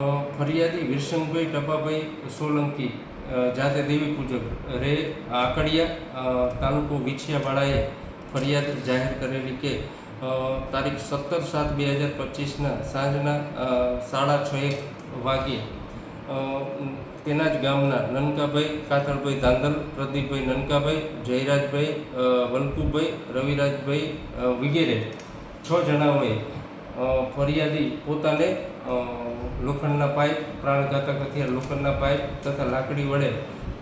ફરિયાદી વિરસંગભાઈ ટપાભાઈ સોલંકી જાતે દેવી પૂજક રે આકડિયા તાલુકો વિછિયાવાડાએ ફરિયાદ જાહેર કરેલી કે તારીખ 17/7/2025ના સાંજના 6:30 વાગ્યે તેના જ ગામના નનકાભાઈ કાથળભાઈ ધાંધલ, પ્રદીપભાઈ નનકાભાઈ, જયરાજભાઈ, વલ્કુભાઈ, રવિરાજભાઈ વગેરે 6 જણાઓએ ફરિયાદી પોતાને લોખંડના પાઇપ, પ્રાણઘાતક હથિયાર લોખંડના પાઇપ તથા લાકડી વડે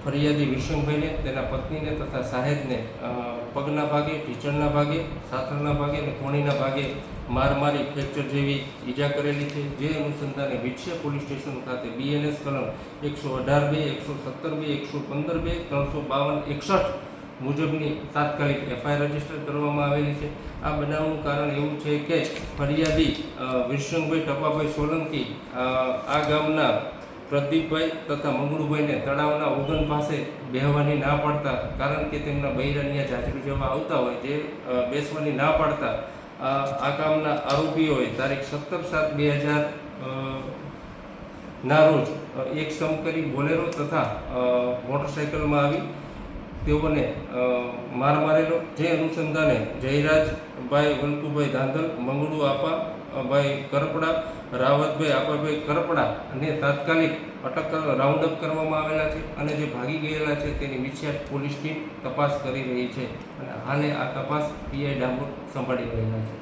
ફરિયાદી વિરસંગભાઈને, તેના પત્નીને તથા સાહેબને પગના ભાગે, ઢીચણના ભાગે, સાથળના ભાગે અને કોણીના ભાગે માર મારી ફ્રેક્ચર જેવી ઈજા કરેલી છે. જે અનુસંધાને વિછિયા પોલીસ સ્ટેશન ખાતે BNS કલમ 118(2), 117(2), 115(2), 352(61) મુજબની તાત્કાલિક FIR રજીસ્ટર કરવામાં આવેલી છે. આ બનાવનું કારણ એવું છે કે ફરિયાદી વિરસંગભાઈ ટપાભાઈ સોલંકી આ ગામના પ્રદીપભાઈ તથા મંગળુભાઈને તળાવના ઓગન પાસે બેહવાની ના પાડતા, કારણ કે તેમના બૈરાનિયા જાજરૂ જેવા આવતા હોય, જે બેસવાની ના પાડતા આ ગામના આરોપીઓએ તારીખ 17/7/2000 ના રોજ એક સમકરી બોલેરો તથા મોટરસાઇકલમાં આવી તેઓને માર મારેલો. જે અનુસંધાને જયરાજભાઈ વલ્કુભાઈ ધાંધલ, મંગળુ આપાભાઈ કરપડા, રાવતભાઈ આપાભાઈ કરપડા અને તાત્કાલિક અટક રાઉન્ડ અપ કરવામાં આવેલા છે અને જે ભાગી ગયેલા છે તેની વિછિયા પોલીસ ટીમ તપાસ કરી રહી છે અને હાલે આ તપાસ PI ડામોર સંભાળી રહેલા છે.